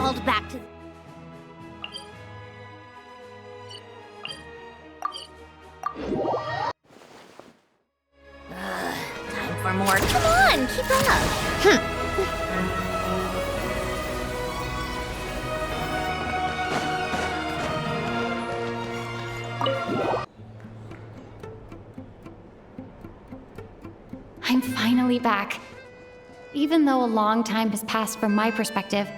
called back to... Time for more. Come on, keep up. I'm finally back. Even though a long time has passed from my perspective,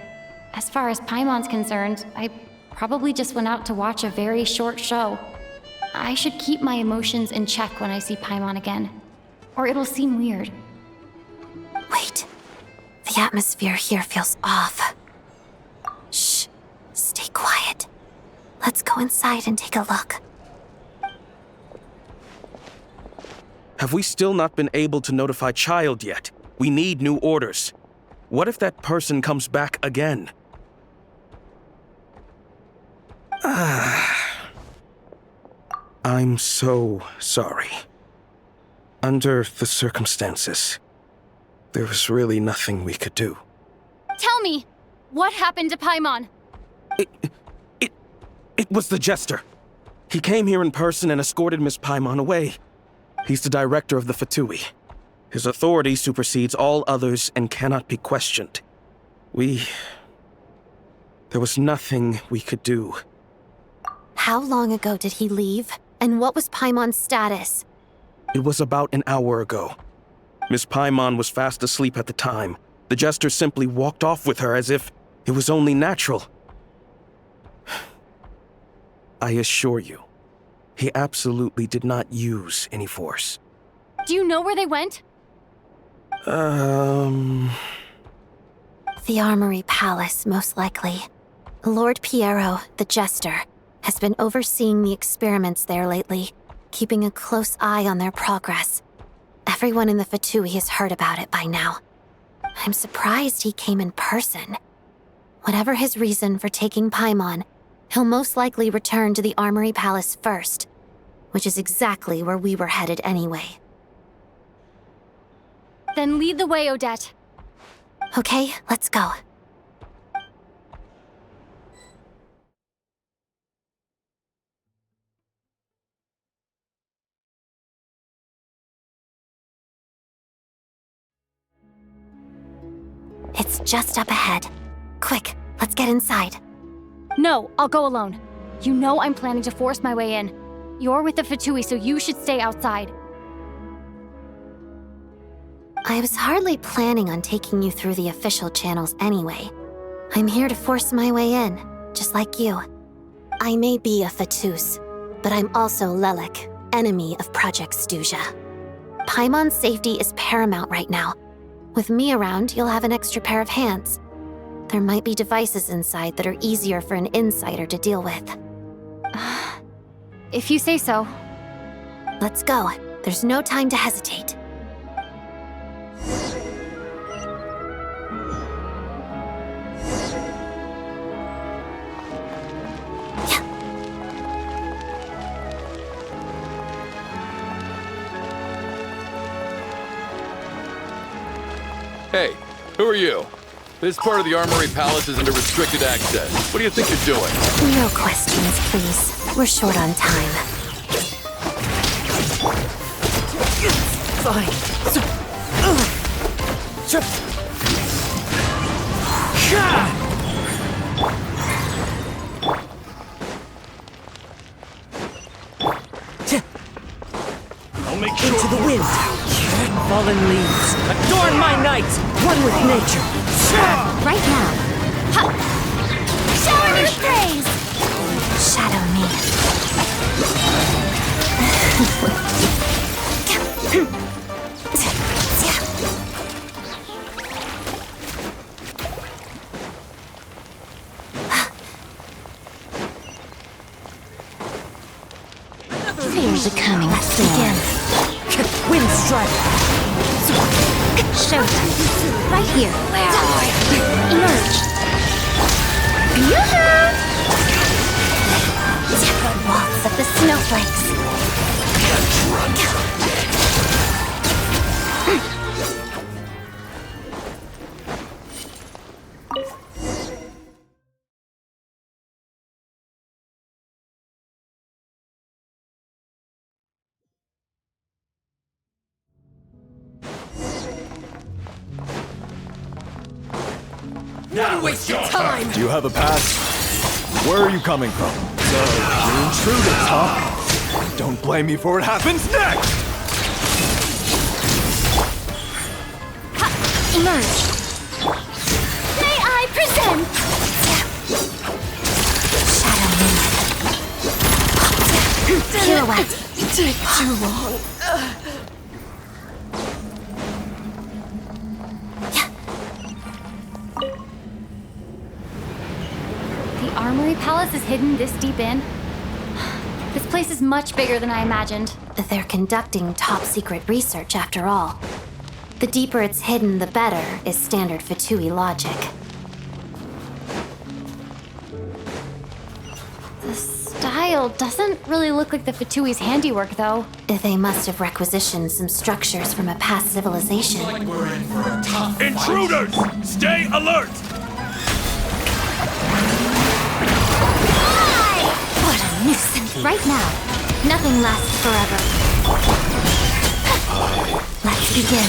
as far as Paimon's concerned, I probably just went out to watch a very short show. I should keep my emotions in check when I see Paimon again, or it'll seem weird. Wait. The atmosphere here feels off. Shh. Stay quiet. Let's go inside and take a look. Have we still not been able to notify Child yet? We need new orders. What if that person comes back again? I'm so sorry. Under the circumstances, there was really nothing we could do. Tell me, what happened to Paimon? It was the Jester. He came here in person and escorted Miss Paimon away. He's the director of the Fatui. His authority supersedes all others and cannot be questioned. There was nothing we could do. How long ago did he leave? And what was Paimon's status? It was about an hour ago. Miss Paimon was fast asleep at the time. The Jester simply walked off with her as if it was only natural. I assure you, he absolutely did not use any force. Do you know where they went? The Armory Palace, most likely. Lord Piero, the Jester, has been overseeing the experiments there lately, keeping a close eye on their progress. Everyone in the Fatui has heard about it by now. I'm surprised he came in person. Whatever his reason for taking Paimon, he'll most likely return to the Armory Palace first, which is exactly where we were headed anyway. Then lead the way, Odette. Okay, let's go. It's just up ahead. Quick, let's get inside. No, I'll go alone. You know I'm planning to force my way in. You're with the Fatui, so you should stay outside. I was hardly planning on taking you through the official channels anyway. I'm here to force my way in, just like you. I may be a Fatus, but I'm also Lelik, enemy of Project Stuja. Paimon's safety is paramount right now. With me around, you'll have an extra pair of hands. There might be devices inside that are easier for an insider to deal with. If you say so. Let's go. There's no time to hesitate. Hey, who are you? This part of the Armory Palace is under restricted access. What do you think you're doing? No questions, please. We're short on time. Fine. I'll make sure. Into the wind. Fallen leaves. Adorn my night. One with nature. Right now. Ha! Shower me with praise! Shadow me. Fear the coming storm. Wind strike. Showtime. Right here. Where are you? Emerge. Yoo-hoo! Waltz of the snowflakes. Now waste your time! Do you have a pass? Where are you coming from? So, you're intruders, huh? Don't blame me for what happens next! Emerge. May I present? Pirouette. Take too long. The Armory Palace is hidden this deep in? This place is much bigger than I imagined. They're conducting top-secret research, after all. The deeper it's hidden, the better, is standard Fatui logic. The style doesn't really look like the Fatui's handiwork, though. They must have requisitioned some structures from a past civilization. Intruders! Stay alert! What a nuisance! Right now. Nothing lasts forever. Let's begin.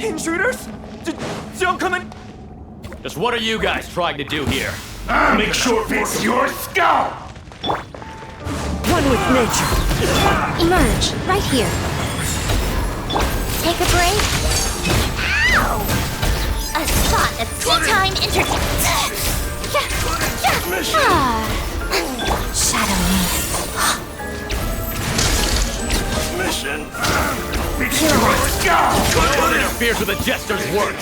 Intruders? Don't come in! Just what are you guys trying to do here? Make sure it's your skull! One with nature. Emerge. Right here. Take a break. Ow! A spot of tea-time Shadow me. Mission! Make sure your skull! What interferes with the Jester's work?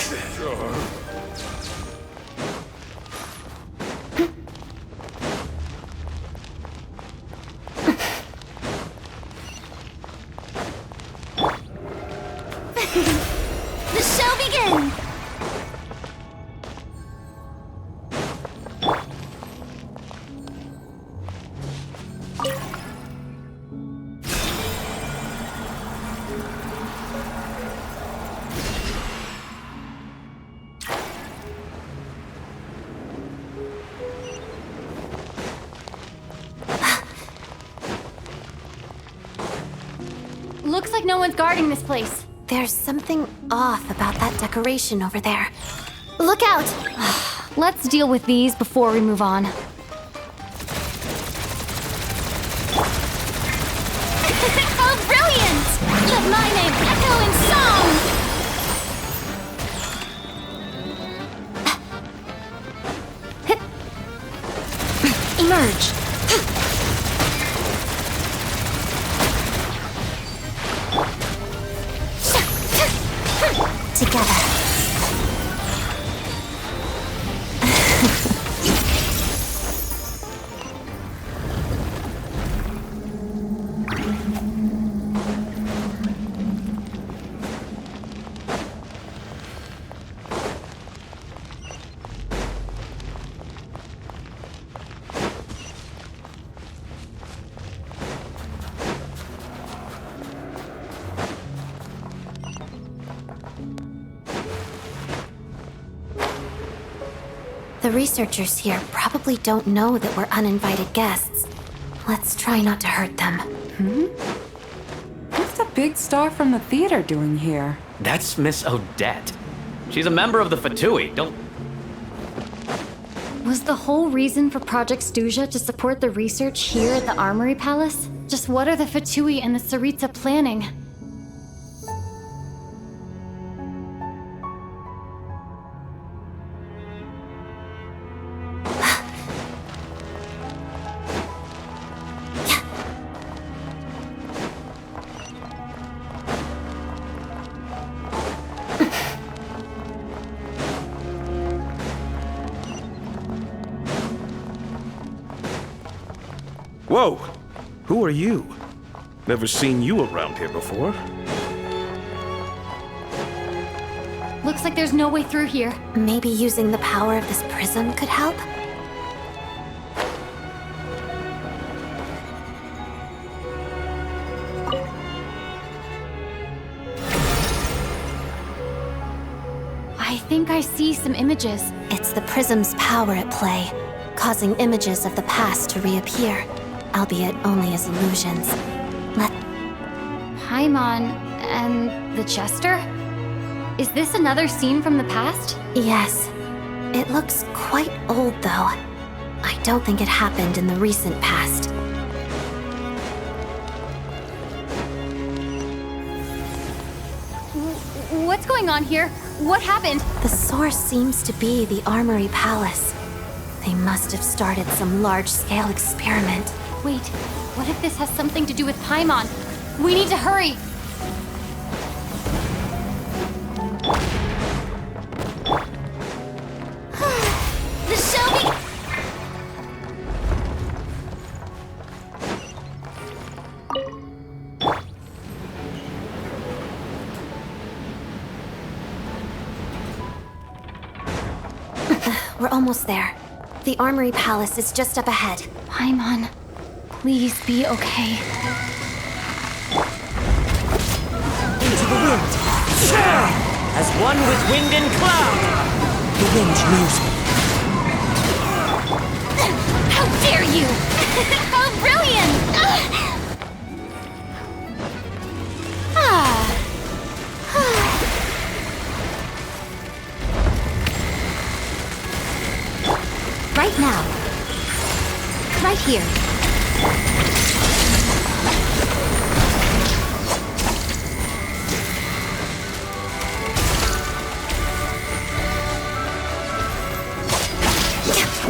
The show begins! Looks like no one's guarding this place. There's something off about that decoration over there. Look out! Let's deal with these before we move on. How brilliant! Let my name echo in song! Emerge. Together. The researchers here probably don't know that we're uninvited guests. Let's try not to hurt them. What's the big star from the theater doing here? That's Miss Odette. She's a member of the Fatui. Don't... Was the whole reason for Project Stuja to support the research here at the Armory Palace? Just what are the Fatui and the Tsaritsa planning? Whoa! Who are you? Never seen you around here before. Looks like there's no way through here. Maybe using the power of this prism could help? I think I see some images. It's the prism's power at play, causing images of the past to reappear, albeit only as illusions. Paimon and the Jester? Is this another scene from the past? Yes. It looks quite old, though. I don't think it happened in the recent past. What's going on here? What happened? The source seems to be the Armory Palace. They must have started some large-scale experiment. Wait, what if this has something to do with Paimon? We need to hurry! The show be- We're almost there. The Armory Palace is just up ahead. Paimon, please be okay. Into the wind! As one with wind and cloud! The wind knows me. How dare you! How brilliant! Right now. Right here.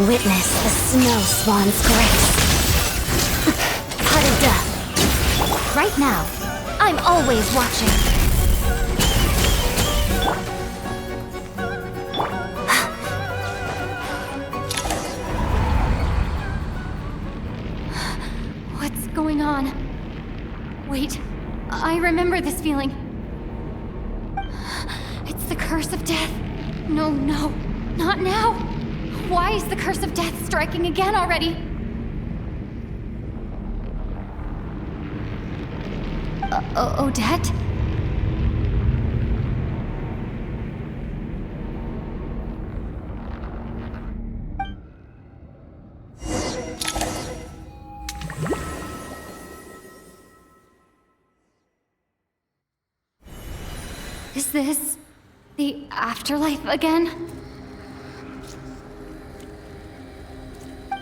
Witness the snow swan's grace. Cut of death. Right now. I'm always watching. What's going on? Wait, I remember this feeling. It's the curse of death. No, not now. Why is the curse of death striking again already? Odette? Is this the afterlife again?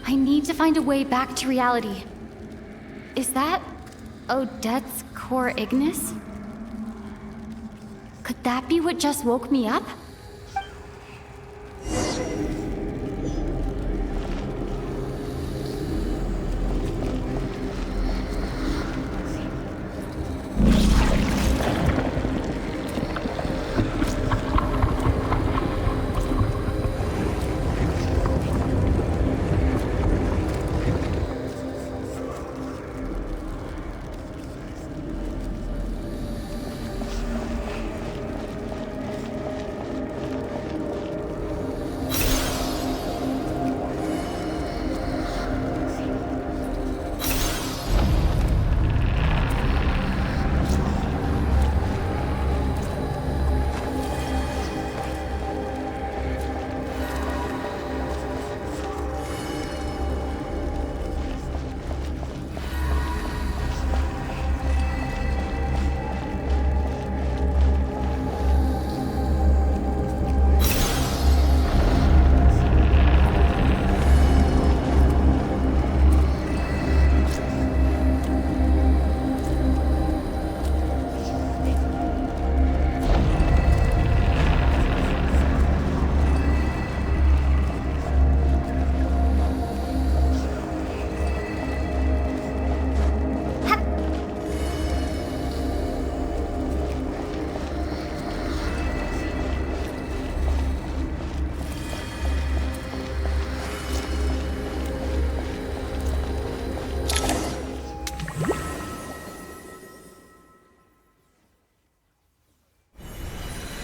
I need to find a way back to reality. Is that Odette's core Ignis? Could that be what just woke me up?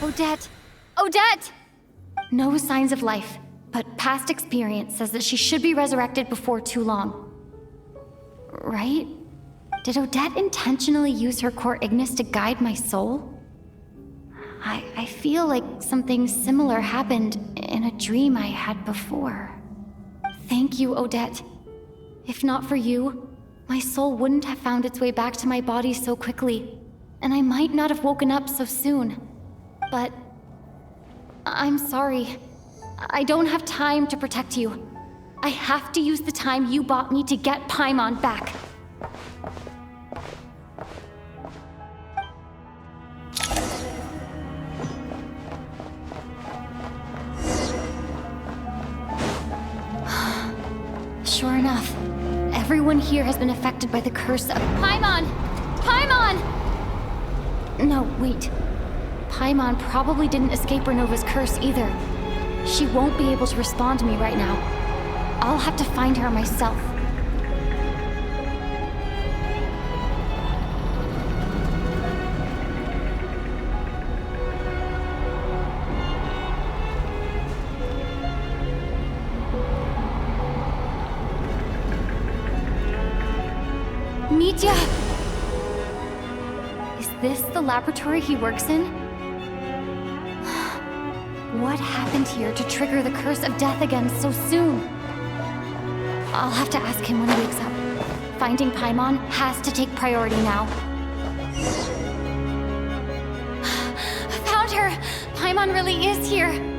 Odette! Odette! No signs of life, but past experience says that she should be resurrected before too long. Right? Did Odette intentionally use her core Ignis to guide my soul? I feel like something similar happened in a dream I had before. Thank you, Odette. If not for you, my soul wouldn't have found its way back to my body so quickly, and I might not have woken up so soon. But I'm sorry. I don't have time to protect you. I have to use the time you bought me to get Paimon back. Sure enough, everyone here has been affected by the curse of Paimon! Paimon! No, wait. Paimon probably didn't escape Renova's curse either. She won't be able to respond to me right now. I'll have to find her myself. Mitya! Is this the laboratory he works in? What happened here to trigger the curse of death again so soon? I'll have to ask him when he wakes up. Finding Paimon has to take priority now. Found her! Paimon really is here!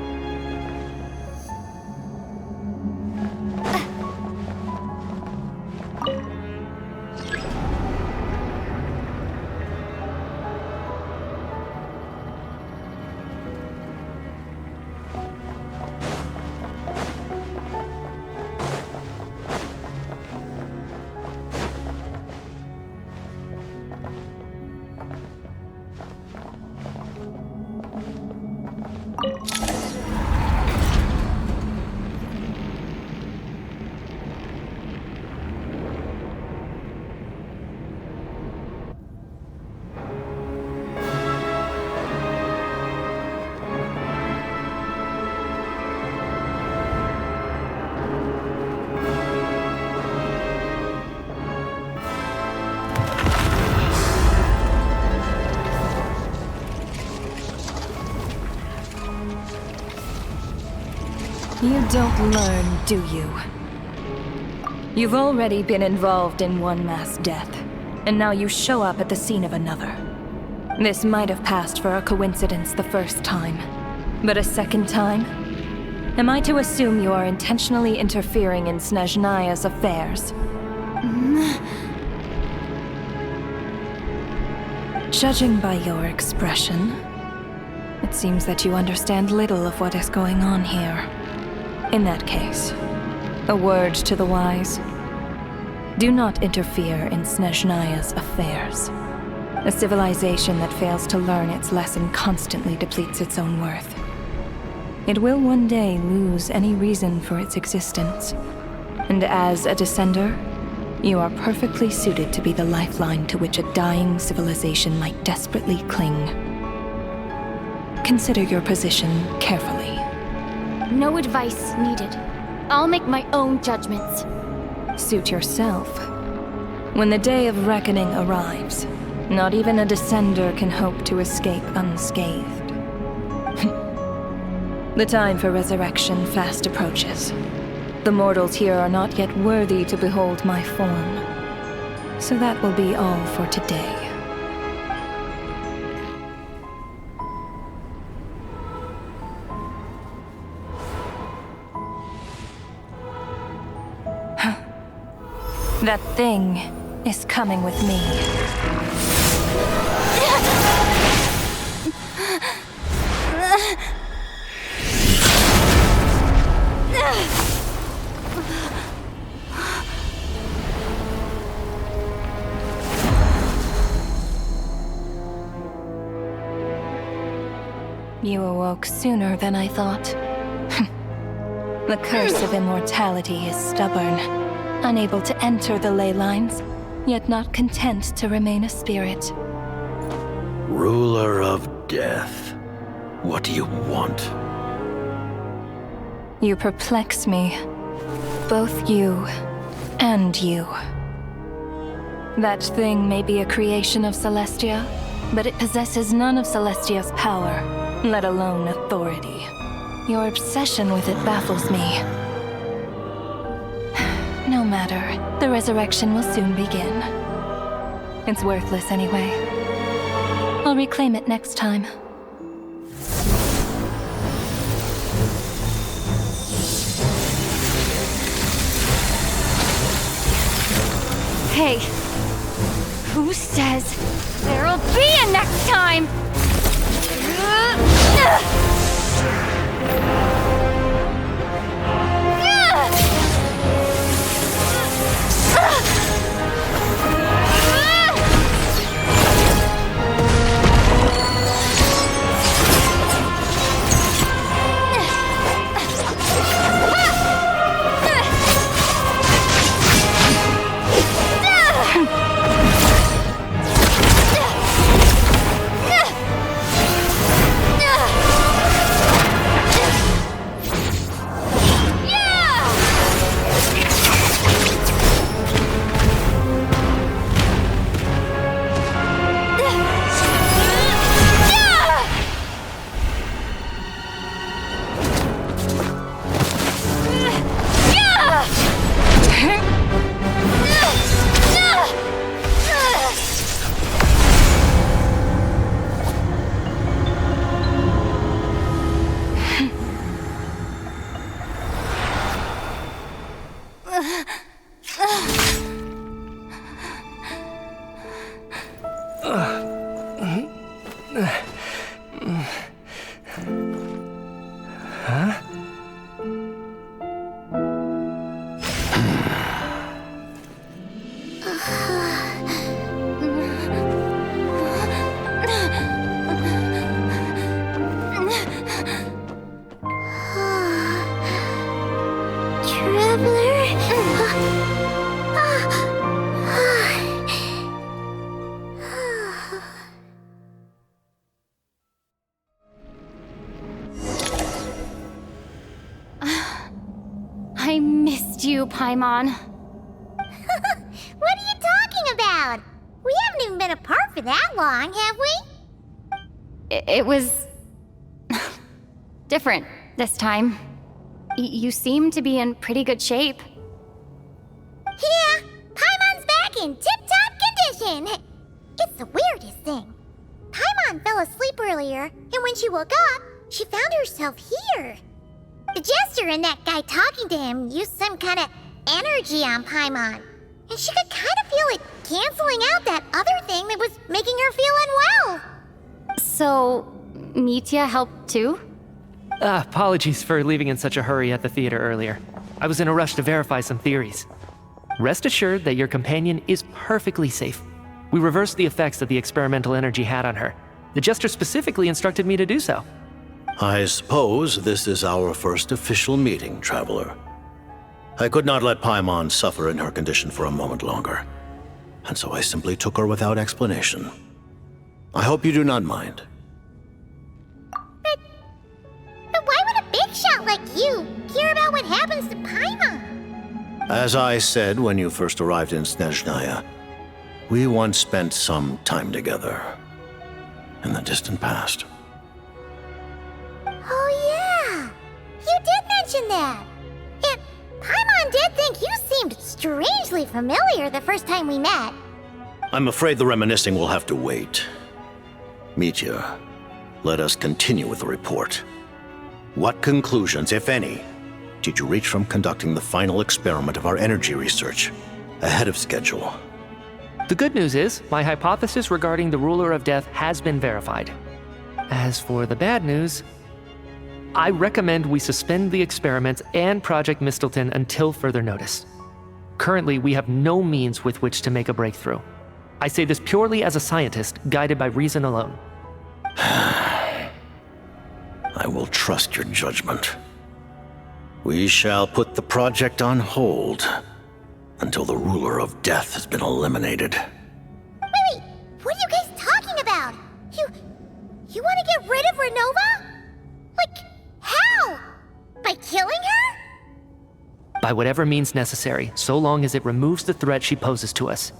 You don't learn, do you? You've already been involved in one mass death, and now you show up at the scene of another. This might have passed for a coincidence the first time, but a second time? Am I to assume you are intentionally interfering in Snezhnaya's affairs? Judging by your expression, it seems that you understand little of what is going on here. In that case, a word to the wise. Do not interfere in Snezhnaya's affairs. A civilization that fails to learn its lesson constantly depletes its own worth. It will one day lose any reason for its existence. And as a descender, you are perfectly suited to be the lifeline to which a dying civilization might desperately cling. Consider your position carefully. No advice needed. I'll make my own judgments. Suit yourself. When the day of reckoning arrives, not even a descender can hope to escape unscathed. The time for resurrection fast approaches. The mortals here are not yet worthy to behold my form. So that will be all for today. That thing is coming with me. You awoke sooner than I thought. The curse of immortality is stubborn. Unable to enter the ley lines, yet not content to remain a spirit. Ruler of death, what do you want? You perplex me. Both you and you. That thing may be a creation of Celestia, but it possesses none of Celestia's power, let alone authority. Your obsession with it baffles me. No matter, the resurrection will soon begin. It's worthless anyway. I'll reclaim it next time. Hey, who says there'll be a next time? I missed you, Paimon. What are you talking about? We haven't even been apart for that long, have we? It was different this time. You seem to be in pretty good shape. Yeah, Paimon's back in tip-top condition. It's the weirdest thing. Paimon fell asleep earlier, and when she woke up, she found herself here. The Jester and that guy talking to him used some kind of energy on Paimon, and she could kind of feel it canceling out that other thing that was making her feel unwell. So, Mitya helped too? Apologies for leaving in such a hurry at the theater earlier. I was in a rush to verify some theories. Rest assured that your companion is perfectly safe. We reversed the effects that the experimental energy had on her. The Jester specifically instructed me to do so. I suppose this is our first official meeting, Traveler. I could not let Paimon suffer in her condition for a moment longer, and so I simply took her without explanation. I hope you do not mind. But why would a big shot like you care about what happens to Paimon? As I said when you first arrived in Snezhnaya, we once spent some time together in the distant past. Oh yeah, you did mention that. And Paimon did think you seemed strangely familiar the first time we met. I'm afraid the reminiscing will have to wait. Mitya, let us continue with the report. What conclusions, if any, did you reach from conducting the final experiment of our energy research ahead of schedule? The good news is, my hypothesis regarding the Ruler of Death has been verified. As for the bad news, I recommend we suspend the experiments and Project Mistilteinn until further notice. Currently, we have no means with which to make a breakthrough. I say this purely as a scientist, guided by reason alone. I will trust your judgment. We shall put the project on hold until the Ruler of Death has been eliminated. Wait, what are you guys talking about? You want to get rid of Renova? Like, how? By killing her? By whatever means necessary, so long as it removes the threat she poses to us.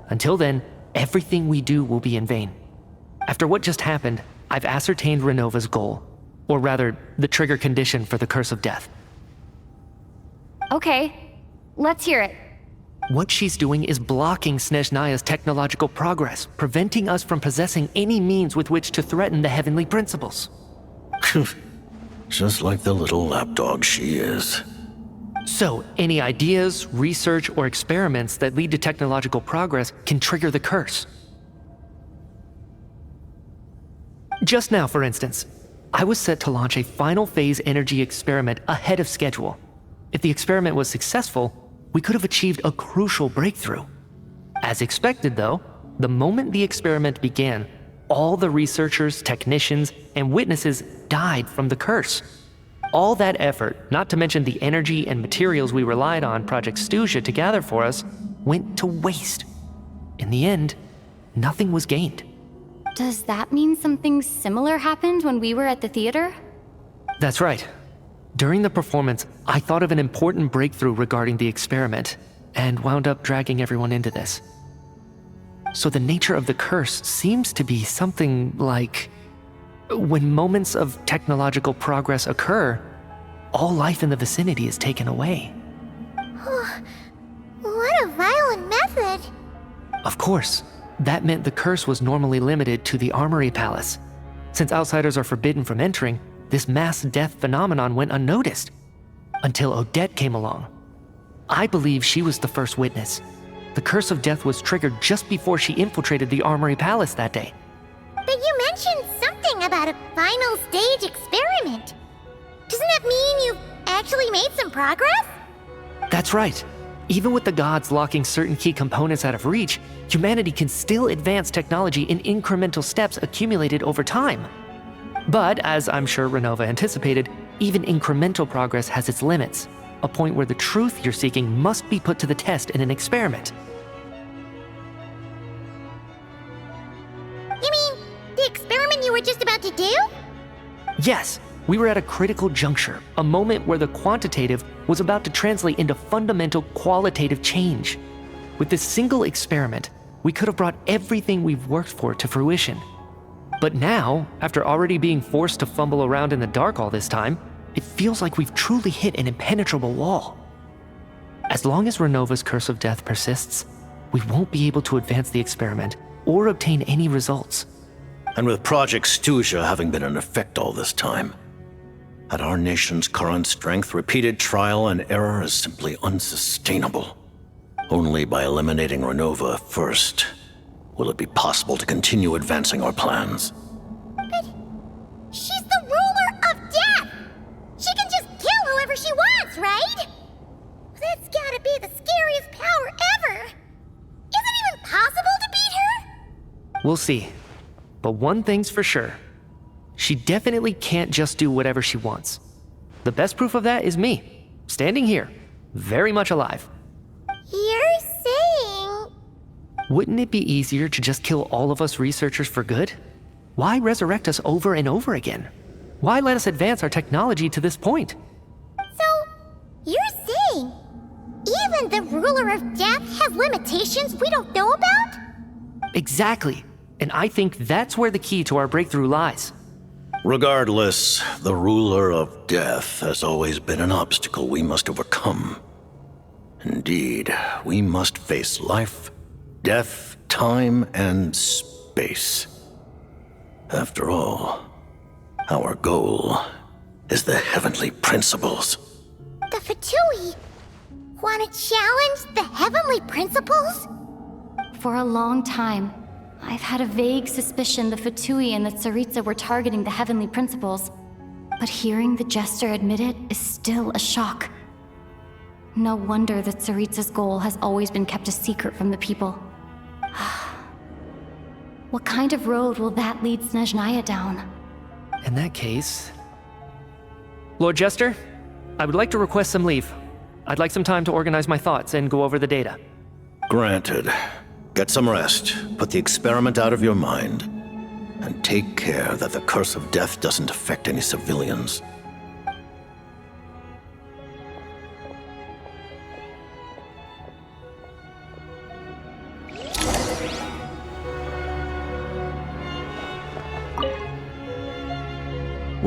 Until then, everything we do will be in vain. After what just happened, I've ascertained Renova's goal. Or rather, the trigger condition for the Curse of Death. Okay, let's hear it. What she's doing is blocking Snezhnaya's technological progress, preventing us from possessing any means with which to threaten the heavenly principles. Just like the little lapdog she is. So, any ideas, research, or experiments that lead to technological progress can trigger the curse. Just now, for instance, I was set to launch a final phase energy experiment ahead of schedule. If the experiment was successful, we could have achieved a crucial breakthrough. As expected, though, the moment the experiment began, all the researchers, technicians, and witnesses died from the curse. All that effort, not to mention the energy and materials we relied on Project Stuja to gather for us, went to waste. In the end, nothing was gained. Does that mean something similar happened when we were at the theater? That's right. During the performance, I thought of an important breakthrough regarding the experiment, and wound up dragging everyone into this. So the nature of the curse seems to be something like, when moments of technological progress occur, all life in the vicinity is taken away. What a violent method! Of course, that meant the curse was normally limited to the Armory Palace. Since outsiders are forbidden from entering, this mass death phenomenon went unnoticed. Until Odette came along. I believe she was the first witness. The Curse of Death was triggered just before she infiltrated the Armory Palace that day. But you mentioned something about a final stage experiment. Doesn't that mean you've actually made some progress? That's right. Even with the gods locking certain key components out of reach, humanity can still advance technology in incremental steps accumulated over time. But, as I'm sure Renova anticipated, even incremental progress has its limits, a point where the truth you're seeking must be put to the test in an experiment. You mean the experiment you were just about to do? Yes, we were at a critical juncture, a moment where the quantitative was about to translate into fundamental qualitative change. With this single experiment, we could have brought everything we've worked for to fruition. But now, after already being forced to fumble around in the dark all this time, it feels like we've truly hit an impenetrable wall. As long as Renova's Curse of Death persists, we won't be able to advance the experiment or obtain any results. And with Project Stuja having been in effect all this time, at our nation's current strength, repeated trial and error is simply unsustainable. Only by eliminating Renova first will it be possible to continue advancing our plans. But she's the ruler of death! She can just kill whoever she wants, right? That's gotta be the scariest power ever! Is it even possible to beat her? We'll see. But one thing's for sure. She definitely can't just do whatever she wants. The best proof of that is me, standing here, very much alive. You're saying... Wouldn't it be easier to just kill all of us researchers for good? Why resurrect us over and over again? Why let us advance our technology to this point? So, you're saying even the ruler of death has limitations we don't know about? Exactly. And I think that's where the key to our breakthrough lies. Regardless, the ruler of death has always been an obstacle we must overcome. Indeed, we must face life, death, time, and space. After all, our goal is the heavenly principles. The Fatui want to challenge the heavenly principles? For a long time, I've had a vague suspicion the Fatui and the Tsaritsa were targeting the heavenly principles. But hearing the Jester admit it is still a shock. No wonder the Tsaritsa's goal has always been kept a secret from the people. What kind of road will that lead Snezhnaya down? In that case... Lord Jester, I would like to request some leave. I'd like some time to organize my thoughts and go over the data. Granted. Get some rest, put the experiment out of your mind, and take care that the Curse of Death doesn't affect any civilians.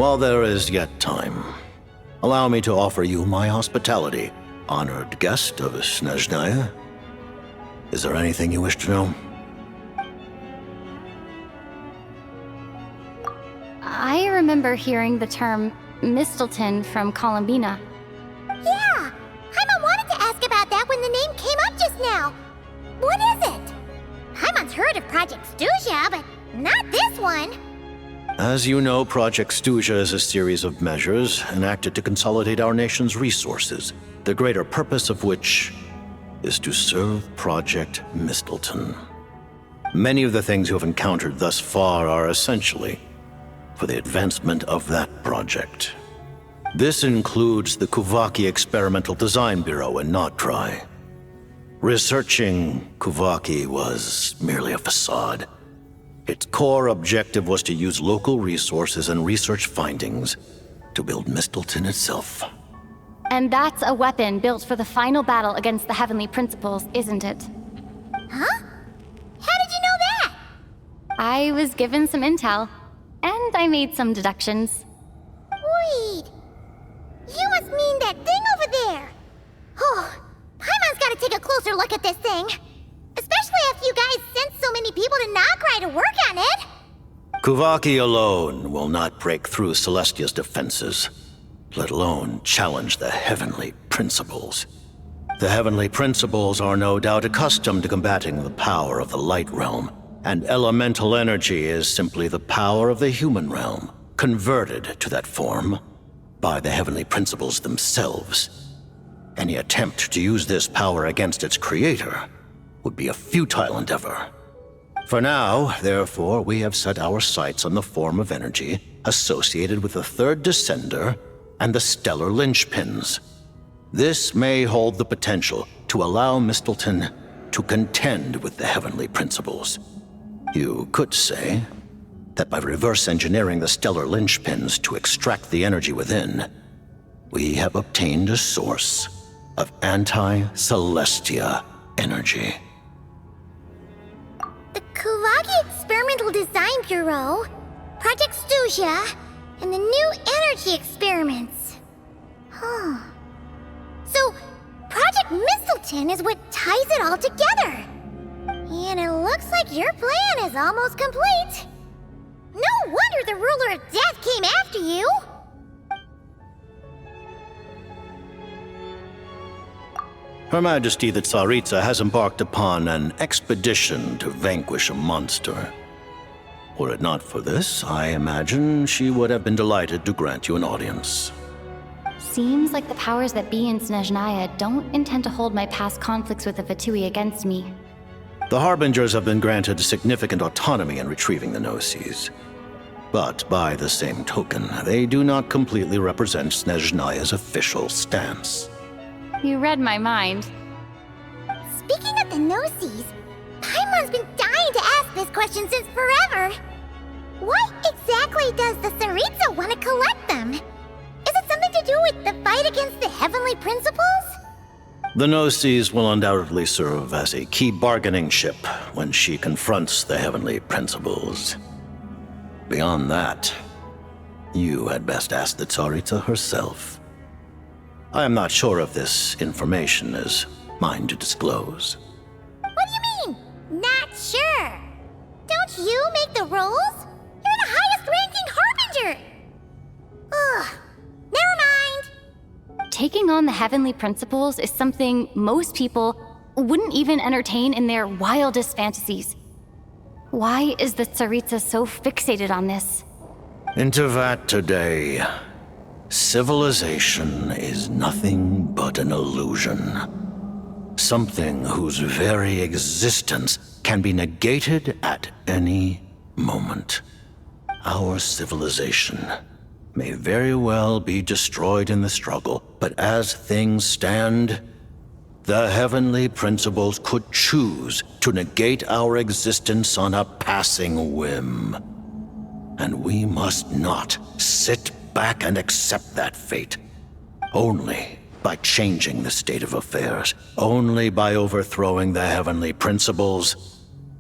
While there is yet time, allow me to offer you my hospitality, honored guest of Snezhnaya. Is there anything you wish to know? I remember hearing the term Mistilteinn from Columbina. Yeah! Paimon wanted to ask about that when the name came up just now. What is it? Paimon's heard of Project Stuja, but not this one. As you know, Project Stuja is a series of measures enacted to consolidate our nation's resources, the greater purpose of which is to serve Project Mistilteinn. Many of the things you have encountered thus far are essentially for the advancement of that project. This includes the Kuvaki Experimental Design Bureau in Notdry. Researching Kuvaki was merely a facade. Its core objective was to use local resources and research findings to build Mistilteinn itself. And that's a weapon built for the final battle against the Heavenly Principles, isn't it? Huh? How did you know that? I was given some intel, and I made some deductions. Wait. You must mean that thing over there. Oh, Paimon's gotta take a closer look at this thing. Especially after you guys sent so many people to Notdry to work on it. Kuvaki alone will not break through Celestia's defenses, let alone challenge the Heavenly Principles. The Heavenly Principles are no doubt accustomed to combating the power of the Light Realm, and elemental energy is simply the power of the human realm, converted to that form by the Heavenly Principles themselves. Any attempt to use this power against its creator would be a futile endeavor. For now, therefore, we have set our sights on the form of energy associated with the Third Descender and the Stellar Linchpins. This may hold the potential to allow Mistilteinn to contend with the Heavenly Principles. You could say that by reverse engineering the Stellar Linchpins to extract the energy within, we have obtained a source of anti-Celestia energy. The Kuvaki Experimental Design Bureau, Project Stuja, and the new energy experiments. Huh. So, Project Mistilteinn is what ties it all together. And it looks like your plan is almost complete. No wonder the Ruler of Death came after you. Her Majesty the Tsaritsa has embarked upon an expedition to vanquish a monster. Were it not for this, I imagine she would have been delighted to grant you an audience. Seems like the powers that be in Snezhnaya don't intend to hold my past conflicts with the Fatui against me. The Harbingers have been granted significant autonomy in retrieving the Gnosis. But by the same token, they do not completely represent Snezhnaya's official stance. You read my mind. Speaking of the Gnosis, Paimon's been dying to ask this question since forever. Why exactly does the Tsaritsa want to collect them? Is it something to do with the fight against the Heavenly Principles? The Gnosis will undoubtedly serve as a key bargaining chip when she confronts the Heavenly Principles. Beyond that, you had best ask the Tsaritsa herself. I am not sure if this information is mine to disclose. What do you mean, not sure? Don't you make the rules? You're the highest-ranking Harbinger! Ugh, never mind. Taking on the Heavenly Principles is something most people wouldn't even entertain in their wildest fantasies. Why is the Tsaritsa so fixated on this? In Teyvat today, civilization is nothing but an illusion. Something whose very existence can be negated at any moment. Our civilization may very well be destroyed in the struggle, but as things stand, the Heavenly Principles could choose to negate our existence on a passing whim. And we must not sit back and accept that fate. Only by changing the state of affairs, only by overthrowing the Heavenly Principles,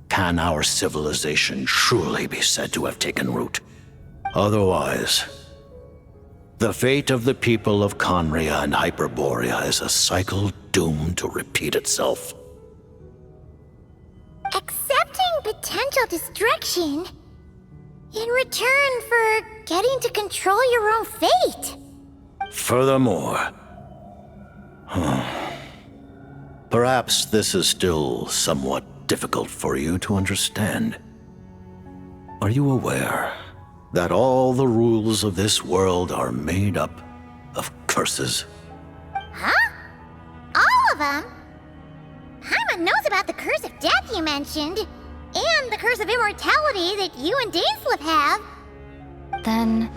can our civilization truly be said to have taken root. Otherwise, The fate of the people of Conria and Hyperborea is a cycle doomed to repeat itself. Accepting potential destruction in return for getting to control your own fate. Furthermore, perhaps this is still somewhat difficult for you to understand. Are you aware that all the rules of this world are made up of curses? Huh? All of them? Paimon knows about the curse of death you mentioned, and the curse of immortality that you and Dainsleif have. Then,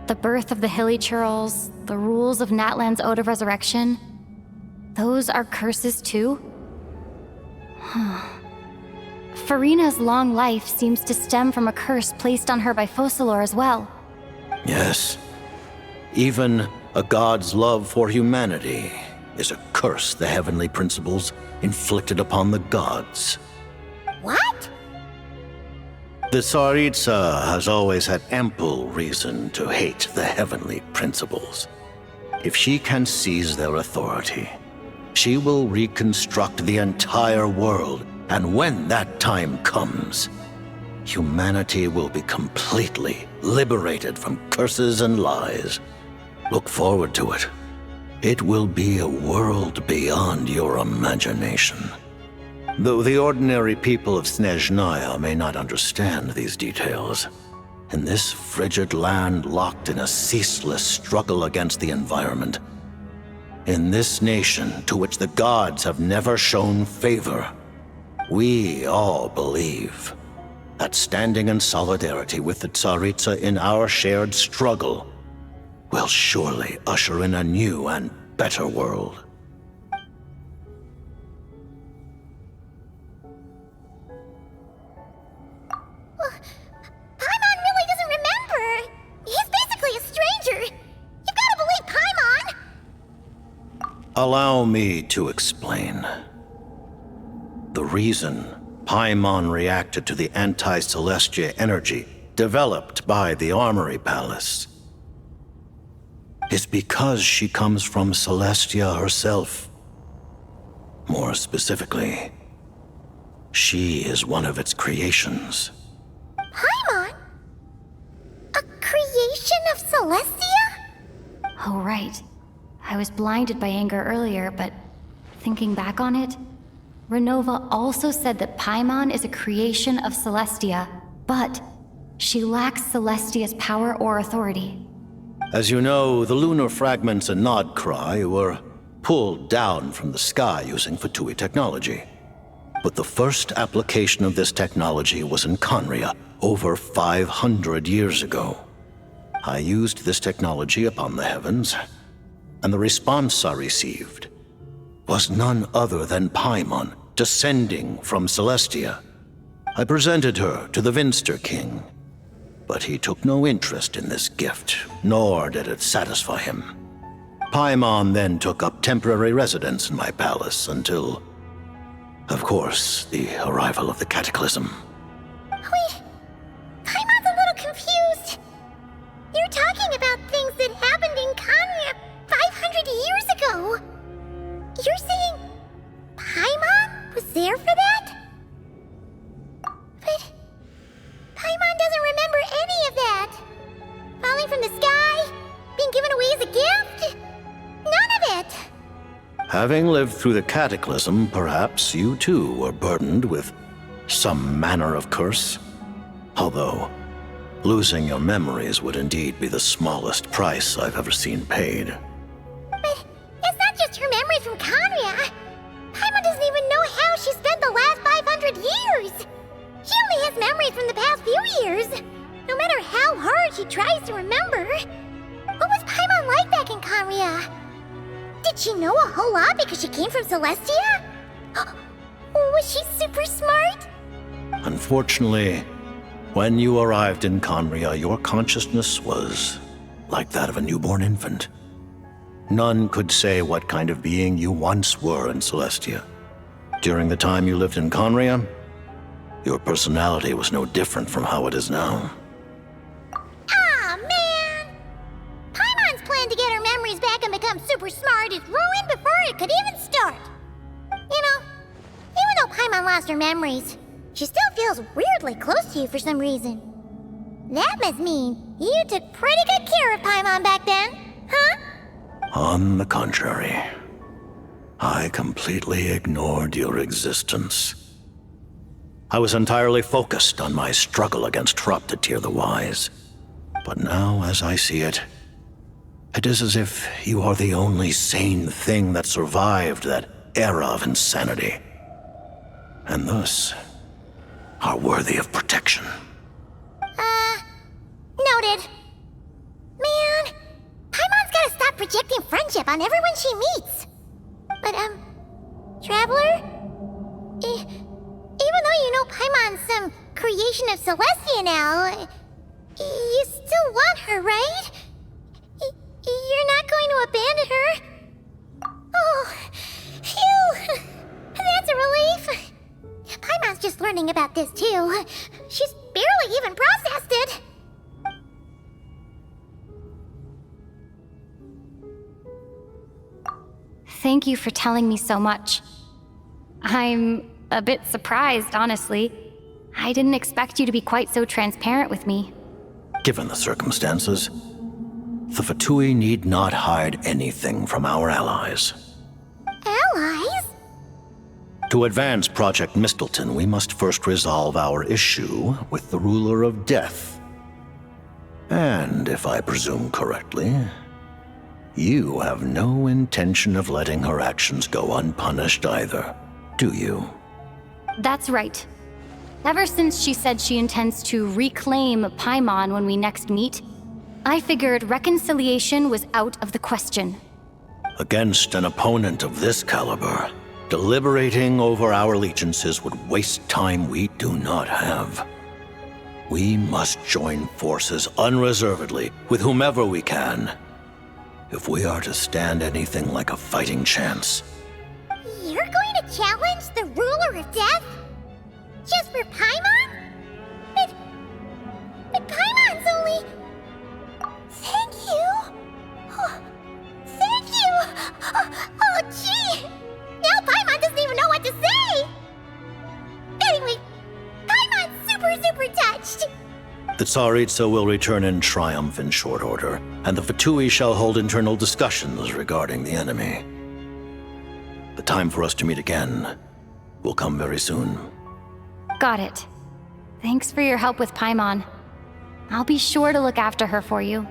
the birth of the Hilly Churls, the rules of Natlan's Ode of Resurrection, those are curses too? Farina's long life seems to stem from a curse placed on her by Focalor as well. Yes. Even a god's love for humanity is a curse the heavenly principles inflicted upon the gods. What? The Tsaritsa has always had ample reason to hate the heavenly principles. If she can seize their authority, she will reconstruct the entire world, and when that time comes, humanity will be completely liberated from curses and lies. Look forward to it. It will be a world beyond your imagination. Though the ordinary people of Snezhnaya may not understand these details, in this frigid land locked in a ceaseless struggle against the environment, in this nation to which the gods have never shown favor, we all believe that standing in solidarity with the Tsaritsa in our shared struggle will surely usher in a new and better world. Paimon really doesn't remember. He's basically a stranger. You've got to believe Paimon. Allow me to explain. The reason Paimon reacted to the anti-Celestia energy developed by the Armory Palace is because she comes from Celestia herself. More specifically, she is one of its creations. Paimon? A creation of Celestia? Oh, right. I was blinded by anger earlier, but thinking back on it, Renova also said that Paimon is a creation of Celestia, but she lacks Celestia's power or authority. As you know, the lunar fragments in Nodcry were pulled down from the sky using Fatui technology. But the first application of this technology was in Conria over 500 years ago. I used this technology upon the heavens, and the response I received was none other than Paimon descending from Celestia. I presented her to the Vinster King, but he took no interest in this gift, nor did it satisfy him. Paimon then took up temporary residence in my palace until, of course, the arrival of the Cataclysm. Wait, Paimon's a little confused. You're talking about things that happened in Conria 500 years ago. You're saying Paimon was there for that? But Paimon doesn't remember any of that. Falling from the sky? Being given away as a gift? None of it. Having lived through the Cataclysm, perhaps you too were burdened with some manner of curse. Although, losing your memories would indeed be the smallest price I've ever seen paid. But it's not just her memories from Conria. Paimon doesn't even know how she spent the last 500 years. She only has memories from the past few years. No matter how hard she tries to remember. What was Paimon like back in Conria? Did she know a whole lot because she came from Celestia? Was she super smart? Unfortunately, when you arrived in Conria, your consciousness was like that of a newborn infant. None could say what kind of being you once were in Celestia. During the time you lived in Conria, your personality was no different from how it is now. Aw, man! Paimon super smart is ruined before it could even start. You know, even though Paimon lost her memories, she still feels weirdly close to you for some reason. That must mean you took pretty good care of Paimon back then, huh? On the contrary, I completely ignored your existence. I was entirely focused on my struggle against Teyvat the Wise. But now, as I see it, it is as if you are the only sane thing that survived that era of insanity. And thus, are worthy of protection. Noted. Man, Paimon's gotta stop projecting friendship on everyone she meets. But, Traveler? Even though you know Paimon's some creation of Celestia now, you still want her, right? You're not going to abandon her? Oh, phew! That's a relief. Paimon's just learning about this, too. She's barely even processed it. Thank you for telling me so much. I'm a bit surprised, honestly. I didn't expect you to be quite so transparent with me. Given the circumstances, the Fatui need not hide anything from our allies. Allies? To advance Project Mistilteinn, we must first resolve our issue with the Ruler of Death. And, if I presume correctly, you have no intention of letting her actions go unpunished either, do you? That's right. Ever since she said she intends to reclaim Paimon when we next meet, I figured reconciliation was out of the question. Against an opponent of this caliber, deliberating over our allegiances would waste time we do not have. We must join forces unreservedly with whomever we can, if we are to stand anything like a fighting chance. You're going to challenge the Ruler of Death? Just for Paimon? But Paimon's only... Thank you! Oh, thank you! Oh, gee! Now Paimon doesn't even know what to say! Anyway, Paimon's super touched! The Tsaritsa will return in triumph in short order, and the Fatui shall hold internal discussions regarding the enemy. The time for us to meet again will come very soon. Got it. Thanks for your help with Paimon. I'll be sure to look after her for you.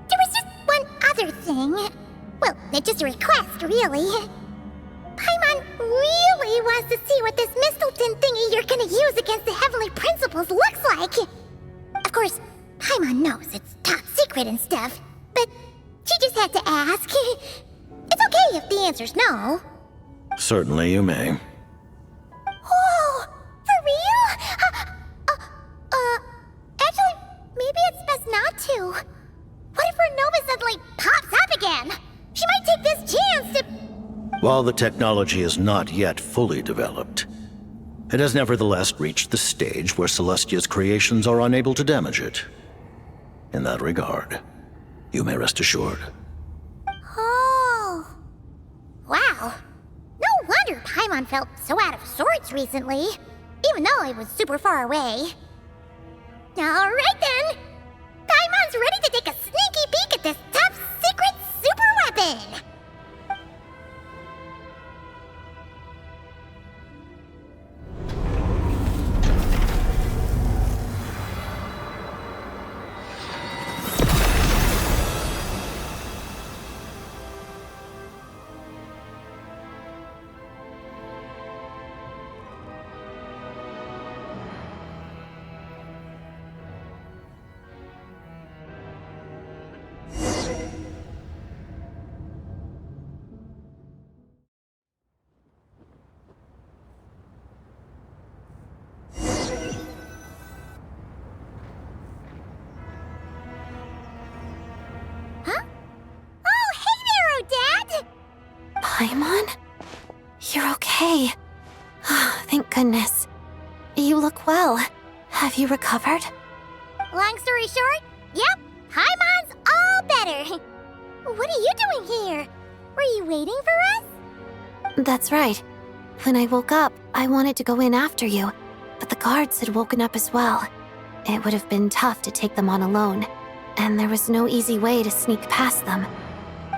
There was just one other thing. Well, just a request, really. Paimon really wants to see what this Mistilteinn thingy you're gonna use against the Heavenly Principles looks like. Of course, Paimon knows it's top secret and stuff, but she just had to ask. It's okay if the answer's no. Certainly you may. Whoa, for real? Actually, maybe it's best not to. What if her Nova suddenly pops up again? She might take this chance to... While the technology is not yet fully developed, it has nevertheless reached the stage where Celestia's creations are unable to damage it. In that regard, you may rest assured. Oh. Wow. No wonder Paimon felt so out of sorts recently, even though it was super far away. Alright then! Paimon's ready to take a sneaky peek at this top secret super weapon! Paimon? You're okay. Thank goodness. You look well. Have you recovered? Long story short, yep, Paimon's all better. What are you doing here? Were you waiting for us? That's right. When I woke up, I wanted to go in after you, but the guards had woken up as well. It would have been tough to take them on alone, and there was no easy way to sneak past them.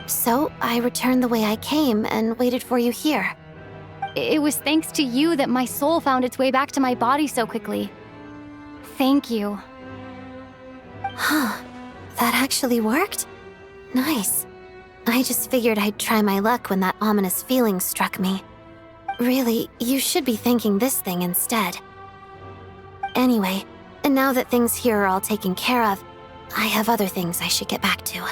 So I returned the way I came and waited for you here. It was thanks to you that my soul found its way back to my body so quickly. Thank you. Huh. That actually worked? Nice. I just figured I'd try my luck when that ominous feeling struck me. Really, you should be thanking this thing instead. Anyway, and now that things here are all taken care of, I have other things I should get back to.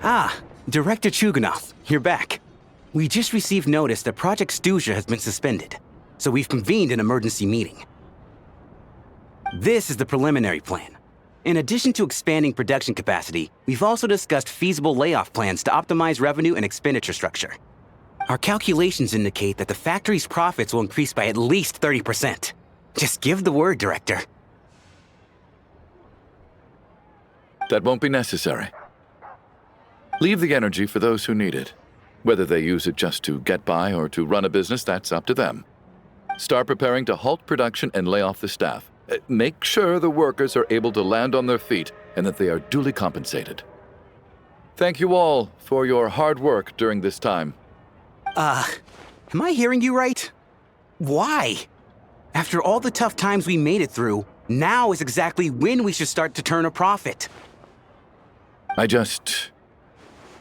Ah, Director Chuganov, you're back. We just received notice that Project Stuja has been suspended, so we've convened an emergency meeting. This is the preliminary plan. In addition to expanding production capacity, we've also discussed feasible layoff plans to optimize revenue and expenditure structure. Our calculations indicate that the factory's profits will increase by at least 30%. Just give the word, Director. That won't be necessary. Leave the energy for those who need it. Whether they use it just to get by or to run a business, that's up to them. Start preparing to halt production and lay off the staff. Make sure the workers are able to land on their feet and that they are duly compensated. Thank you all for your hard work during this time. Am I hearing you right? Why? After all the tough times we made it through, now is exactly when we should start to turn a profit. I just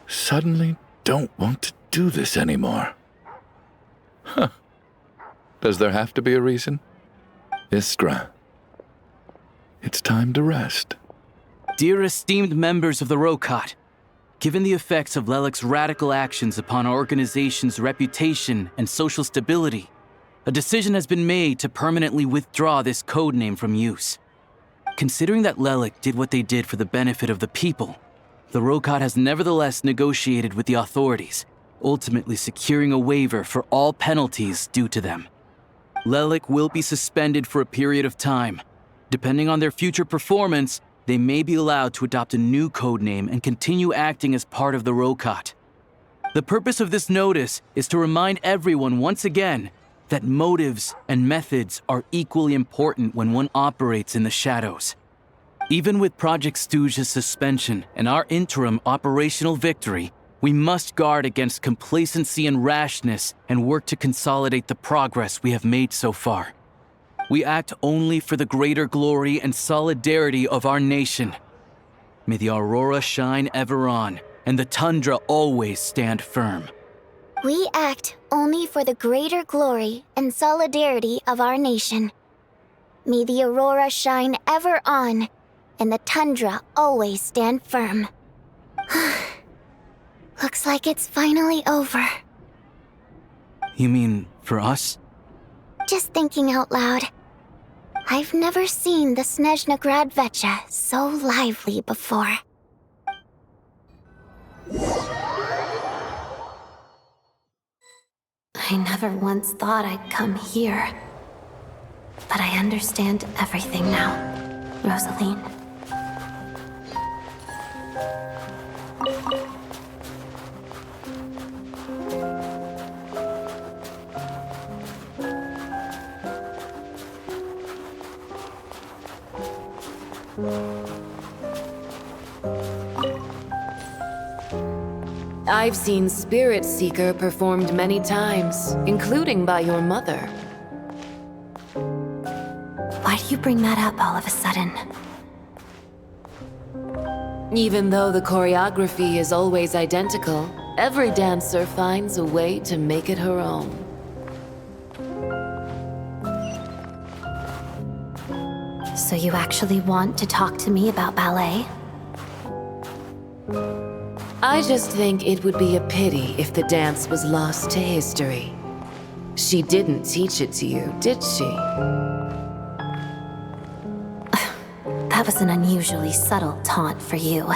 suddenly don't want to do this anymore. Huh. Does there have to be a reason? Iskra, it's time to rest. Dear esteemed members of the Rokot, given the effects of Lelik's radical actions upon our organization's reputation and social stability, a decision has been made to permanently withdraw this codename from use. Considering that Lelik did what they did for the benefit of the people, the Rokot has nevertheless negotiated with the authorities, ultimately securing a waiver for all penalties due to them. Lelik will be suspended for a period of time. Depending on their future performance, they may be allowed to adopt a new codename and continue acting as part of the Rokot. The purpose of this notice is to remind everyone once again that motives and methods are equally important when one operates in the shadows. Even with Project Stuja's suspension and our interim operational victory, we must guard against complacency and rashness and work to consolidate the progress we have made so far. We act only for the greater glory and solidarity of our nation. May the aurora shine ever on, and the tundra always stand firm. We act only for the greater glory and solidarity of our nation. May the aurora shine ever on, and the tundra always stand firm. Looks like it's finally over. You mean for us? Just thinking out loud. I've never seen the Snezhna Gradvecha so lively before. I never once thought I'd come here. But I understand everything now, Rosaline. I've seen Spirit Seeker performed many times, including by your mother. Why do you bring that up all of a sudden? Even though the choreography is always identical, every dancer finds a way to make it her own. So you actually want to talk to me about ballet? I just think it would be a pity if the dance was lost to history. She didn't teach it to you, did she? That was an unusually subtle taunt for you.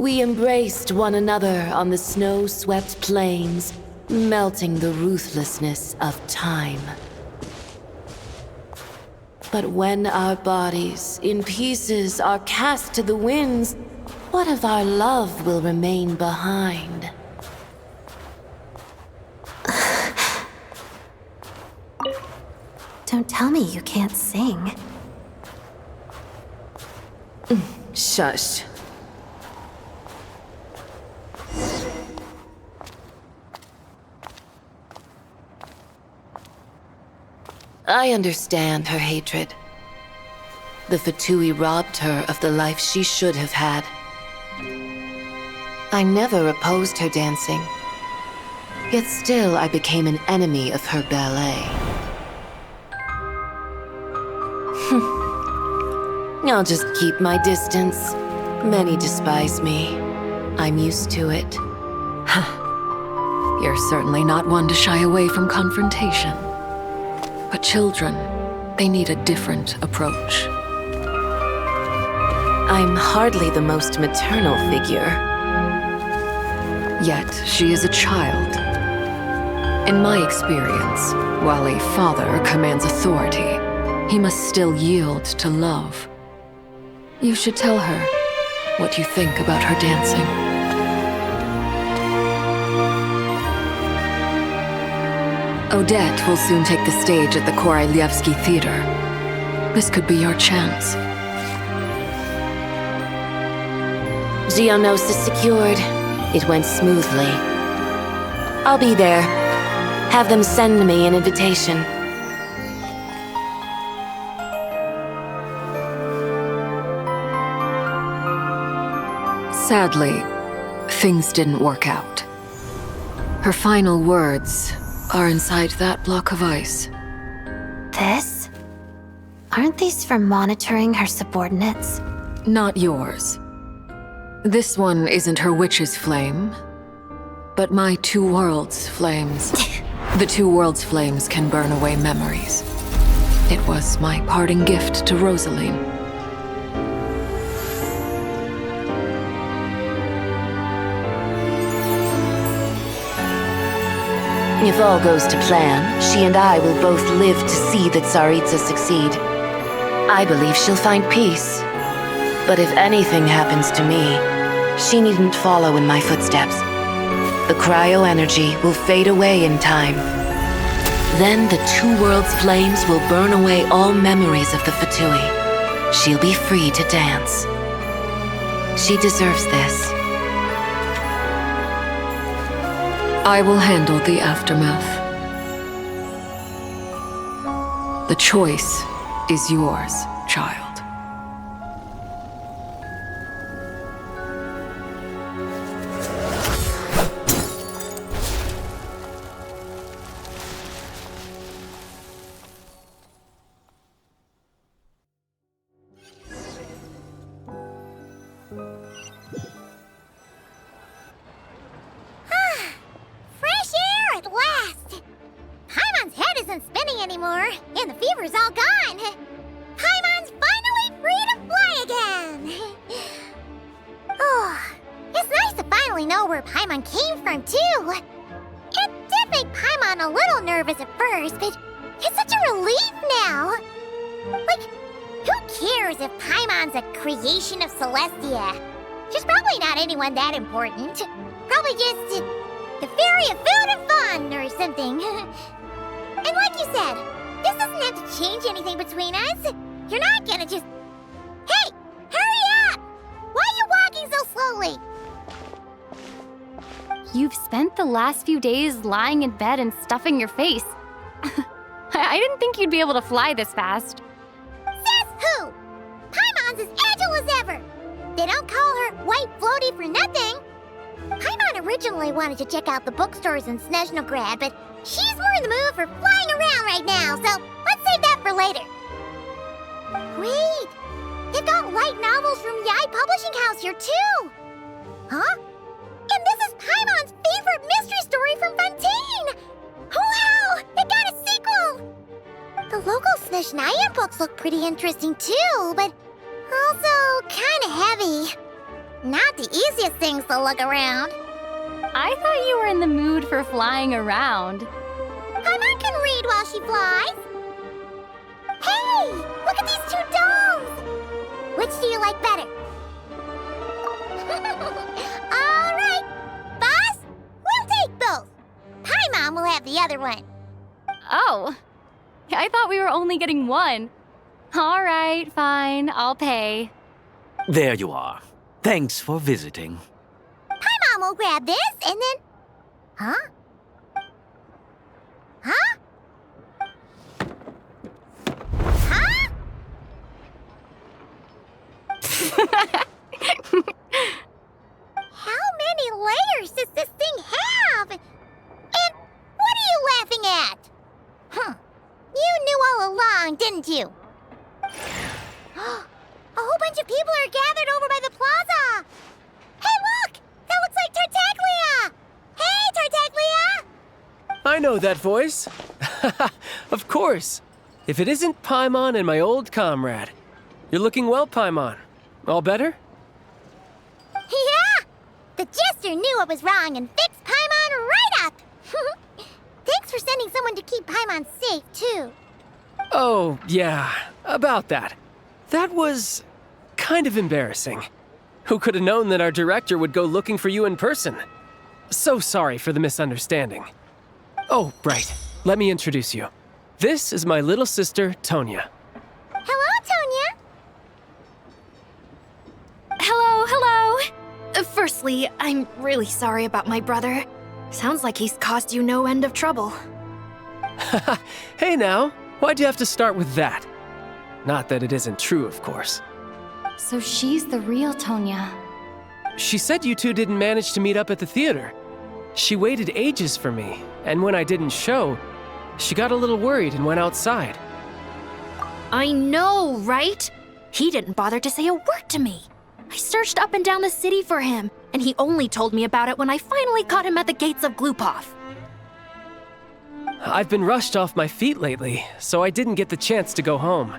We embraced one another on the snow-swept plains, melting the ruthlessness of time. But when our bodies, in pieces, are cast to the winds, what of our love will remain behind? Don't tell me you can't sing. Shush. I understand her hatred. The Fatui robbed her of the life she should have had. I never opposed her dancing. Yet still I became an enemy of her ballet. I'll just keep my distance. Many despise me. I'm used to it. You're certainly not one to shy away from confrontation. But children, they need a different approach. I'm hardly the most maternal figure. Yet, she is a child. In my experience, while a father commands authority, he must still yield to love. You should tell her what you think about her dancing. Odette will soon take the stage at the Koralyevsky Theater. This could be your chance. Geonosis secured. It went smoothly. I'll be there. Have them send me an invitation. Sadly, things didn't work out. Her final words are inside that block of ice. This? Aren't these for monitoring her subordinates? Not yours. This one isn't her witch's flame, but my two worlds' flames. The two worlds' flames can burn away memories. It was my parting gift to Rosaline. If all goes to plan, she and I will both live to see the Tsaritsa succeed. I believe she'll find peace. But if anything happens to me, she needn't follow in my footsteps. The cryo-energy will fade away in time. Then the two worlds' flames will burn away all memories of the Fatui. She'll be free to dance. She deserves this. I will handle the aftermath. The choice is yours, child. That important. Probably just the fairy of food and fun or something. And like you said, this doesn't have to change anything between us. You're not gonna just... Hey! Hurry up! Why are you walking so slowly? You've spent the last few days lying in bed and stuffing your face. I didn't think you'd be able to fly this fast. Says who? Paimon's as agile as ever. They don't call her White Floaty for nothing. Paimon originally wanted to check out the bookstores in Snezhnograd, but she's more in the mood for flying around right now, so let's save that for later. Wait, they've got light novels from Yai Publishing House here too. Huh? And this is Paimon's favorite mystery story from Fontaine. Wow, it got a sequel. The local Snezhnaya books look pretty interesting too, but also kinda heavy. Not the easiest things to look around. I thought you were in the mood for flying around. Paimon can read while she flies. Hey, look at these 2 domes. Which do you like better? All right, boss, we'll take both. Paimon will have the other one. Oh, I thought we were only getting one. All right, fine, I'll pay. There you are. Thanks for visiting. Paimon will grab this and then... Huh? Huh? Huh? How many layers does this thing have? And what are you laughing at? Huh. You knew all along, didn't you? A whole bunch of people are gathered over by the plaza. Hey, look! That looks like Tartaglia! Hey, Tartaglia! I know that voice. Of course. If it isn't Paimon and my old comrade. You're looking well, Paimon. All better? Yeah! The Jester knew I was wrong and fixed Paimon right up! Thanks for sending someone to keep Paimon safe, too. Oh, yeah. About that. That was kind of embarrassing. Who could have known that our director would go looking for you in person? So sorry for the misunderstanding. Oh, right. Let me introduce you. This is my little sister, Tonya. Hello, Tonya. Hello, hello. Firstly, I'm really sorry about my brother. Sounds like he's caused you no end of trouble. Hey now, why'd you have to start with that? Not that it isn't true, of course. So she's the real Tonya. She said you two didn't manage to meet up at the theater. She waited ages for me, and when I didn't show, she got a little worried and went outside. I know, right? He didn't bother to say a word to me. I searched up and down the city for him, and he only told me about it when I finally caught him at the gates of Glupov. I've been rushed off my feet lately, so I didn't get the chance to go home.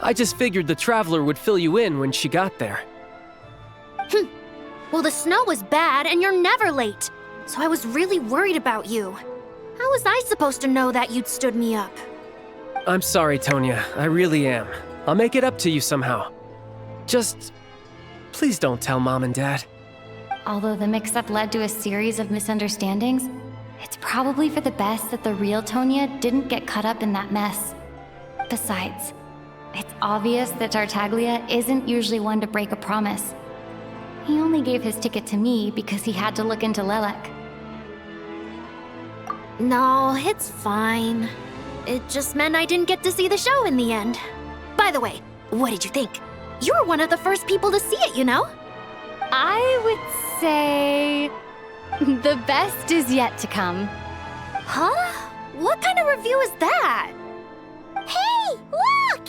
I just figured the Traveler would fill you in when she got there. Well, the snow was bad, and you're never late. So I was really worried about you. How was I supposed to know that you'd stood me up? I'm sorry, Tonya. I really am. I'll make it up to you somehow. Just... please don't tell Mom and Dad. Although the mix-up led to a series of misunderstandings, it's probably for the best that the real Tonya didn't get caught up in that mess. Besides, it's obvious that Tartaglia isn't usually one to break a promise. He only gave his ticket to me because he had to look into Lelek. No, it's fine. It just meant I didn't get to see the show in the end. By the way, what did you think? You were one of the first people to see it, you know? I would say... the best is yet to come. Huh? What kind of review is that? Hey, look!